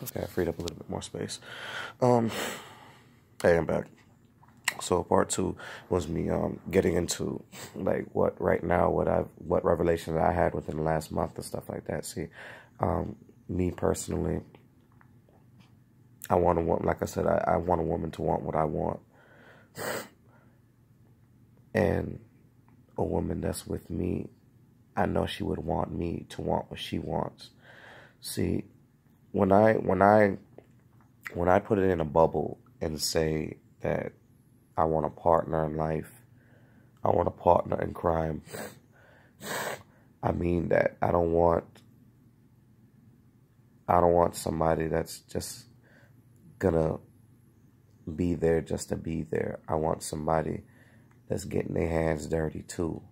Okay, I freed up a little bit more space. Um, hey, I'm back. So part two was me getting into like what right now what revelations I had within the last month and stuff like that. See, me personally, I want a woman. Like I said, I want a woman to want what I want, and a woman that's with me, I know she would want me to want what she wants. See, when I put it in a bubble and say that I want a partner in life, I want a partner in crime, I mean that I don't want somebody that's just gonna be there just to be there. I want somebody that's getting their hands dirty too,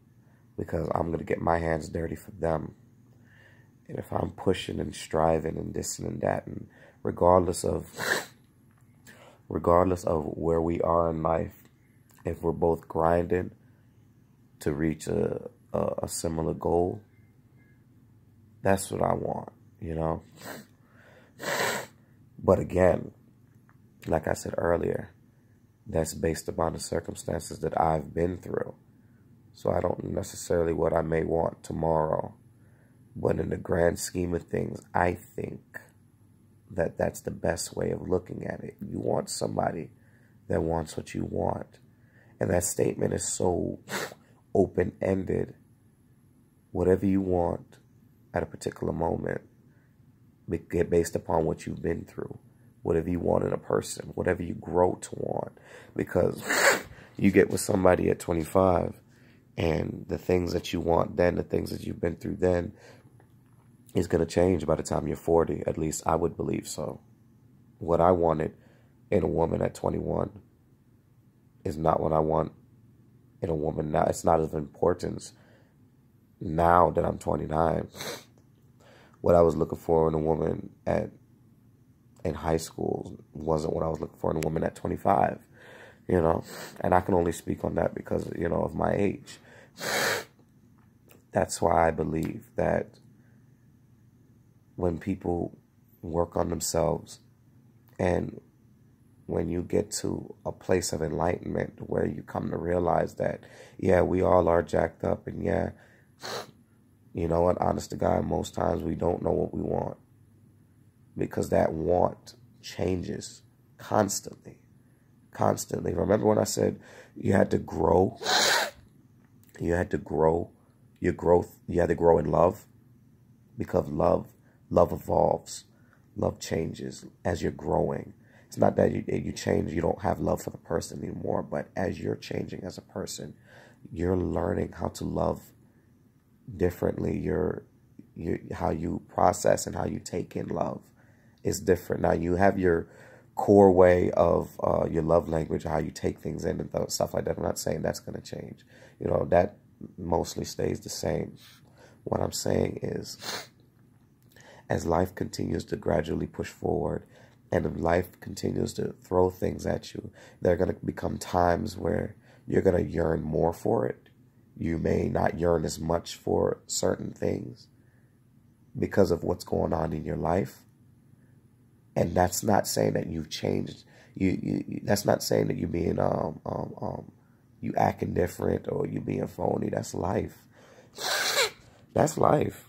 because I'm gonna get my hands dirty for them. And if I'm pushing and striving and this and that, and regardless of where we are in life, if we're both grinding to reach a similar goal, that's what I want, you know. But again, like I said earlier, that's based upon the circumstances that I've been through. So I don't necessarily what I may want tomorrow. But in the grand scheme of things, I think that that's the best way of looking at it. You want somebody that wants what you want. And that statement is so open-ended. Whatever you want at a particular moment, based upon what you've been through. Whatever you want in a person, whatever you grow to want. Because you get with somebody at 25, and the things that you want then, the things that you've been through then, is going to change by the time you're 40. At least I would believe so. What I wanted in a woman at 21 is not what I want in a woman now. It's not of importance now that I'm 29. What I was looking for in a woman in high school wasn't what I was looking for in a woman at 25, you know. And I can only speak on that because, you know, of my age. That's why I believe that when people work on themselves and when you get to a place of enlightenment where you come to realize that, yeah, we all are jacked up, and yeah, you know what, honest to God, most times we don't know what we want, because that want changes constantly. Constantly. Remember when I said you had to grow? You had to grow. Your growth, you had to grow in love, because love evolves. Love changes as you're growing. It's not that you change, you don't have love for the person anymore, but as you're changing as a person, you're learning how to love differently. How you process and how you take in love is different. Now you have your core way of your love language, how you take things in and stuff like that. I'm not saying that's going to change. You know, that mostly stays the same. What I'm saying is, as life continues to gradually push forward and life continues to throw things at you, there are going to become times where you're going to yearn more for it. You may not yearn as much for certain things because of what's going on in your life. And that's not saying that you've changed. That's not saying that you're being you acting different or you being phony. That's life. That's life.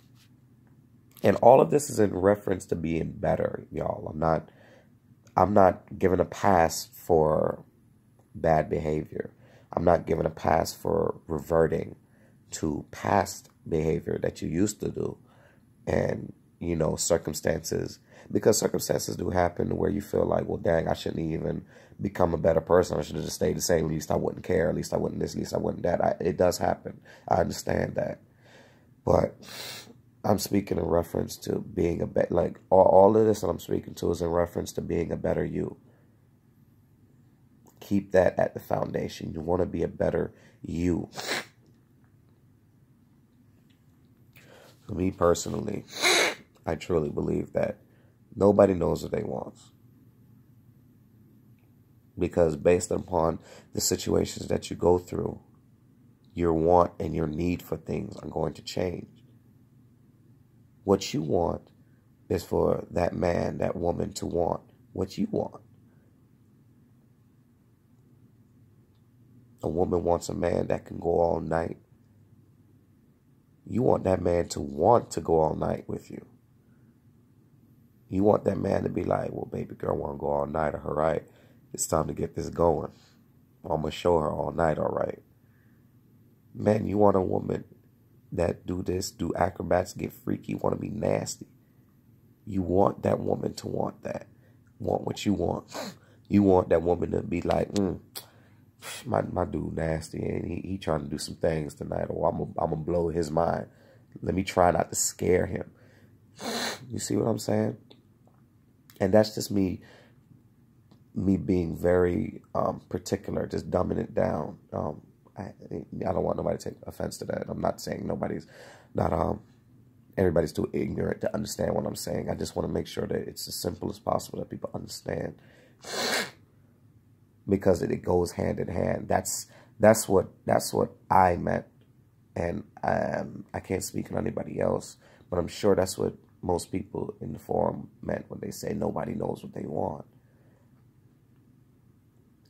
And all of this is in reference to being better, y'all. I'm not giving a pass for bad behavior. I'm not giving a pass for reverting to past behavior that you used to do. And, you know, circumstances, because circumstances do happen where you feel like, well, dang, I shouldn't even become a better person. I should have just stayed the same. At least I wouldn't care. At least I wouldn't this. At least I wouldn't that. It does happen. I understand that. But I'm speaking in reference to being a better, like all of this that I'm speaking to is in reference to being a better you. Keep that at the foundation. You want to be a better you. For me personally, I truly believe that nobody knows what they want. Because based upon the situations that you go through, your want and your need for things are going to change. What you want is for that man, that woman to want what you want. A woman wants a man that can go all night. You want that man to want to go all night with you. You want that man to be like, well, baby girl want to go all night. All right, it's time to get this going. I'm going to show her all night, all right. Man, you want a woman that do this, do acrobats, get freaky, want to be nasty. You want that woman to want that. Want what you want. You want that woman to be like, my dude nasty, and he trying to do some things tonight, or I'm gonna blow his mind. Let me try not to scare him. You see what I'm saying? And that's just me being very particular, just dumbing it down. I don't want nobody to take offense to that. I'm not saying everybody's too ignorant to understand what I'm saying. I just want to make sure that it's as simple as possible that people understand, because it goes hand in hand. That's what I meant, and I can't speak on anybody else, but I'm sure that's what most people in the forum meant when they say nobody knows what they want.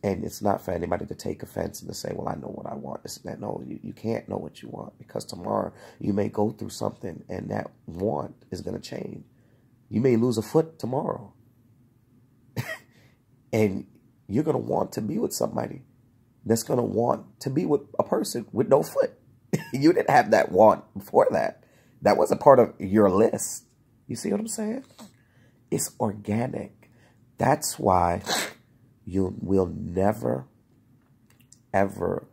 And it's not for anybody to take offense and to say, well, I know what I want. This and that. No, you can't know what you want, because tomorrow you may go through something and that want is going to change. You may lose a foot tomorrow. And you're going to want to be with somebody that's going to want to be with a person with no foot. You didn't have that want before that. That wasn't part of your list. You see what I'm saying? It's organic. That's why you will never, ever,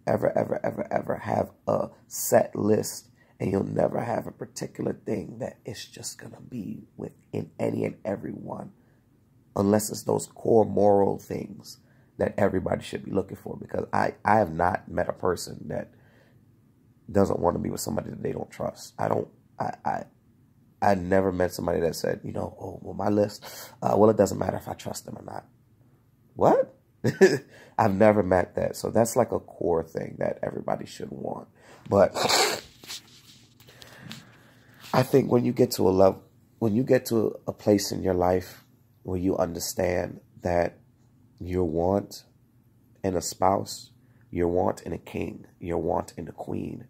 ever, ever, ever, ever have a set list, and you'll never have a particular thing that it's just going to be within any and every one, unless it's those core moral things that everybody should be looking for. Because I have not met a person that doesn't want to be with somebody that they don't trust. I never met somebody that said, you know, oh, well, my list, well, it doesn't matter if I trust them or not. What? I've never met that. So that's like a core thing that everybody should want. But I think when you get to a level, when you get to a place in your life where you understand that your want in a spouse, your want in a king, your want in a queen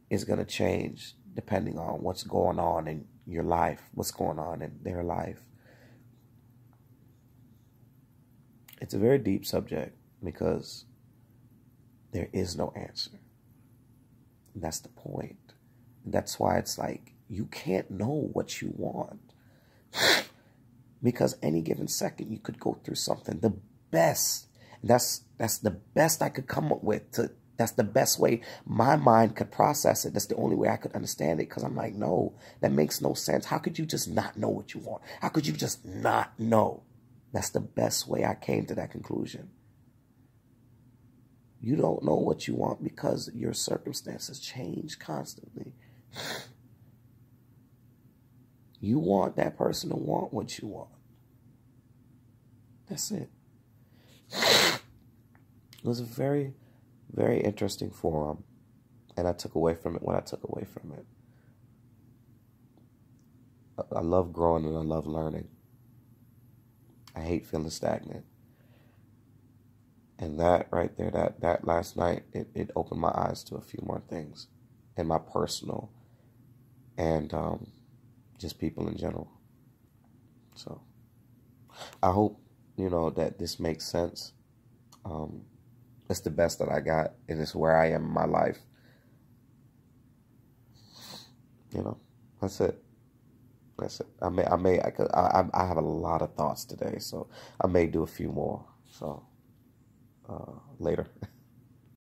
is going to change depending on what's going on in your life, what's going on in their life. It's a very deep subject because there is no answer. And that's the point. And that's why it's like you can't know what you want. Because any given second you could go through something. The best. That's the best I could come up with. That's the best way my mind could process it. That's the only way I could understand it. Because I'm like, no, that makes no sense. How could you just not know what you want? How could you just not know? That's the best way I came to that conclusion. You don't know what you want because your circumstances change constantly. You want that person to want what you want. That's it. It was a very, very interesting forum, and I took away from it what I took away from it. I love growing and I love learning. I hate feeling stagnant. And that right there, that last night, it opened my eyes to a few more things in my personal and just people in general. So I hope, you know, that this makes sense. It's the best that I got, and it's where I am in my life. You know, that's it. That's it. I have a lot of thoughts today, so I may do a few more. So later.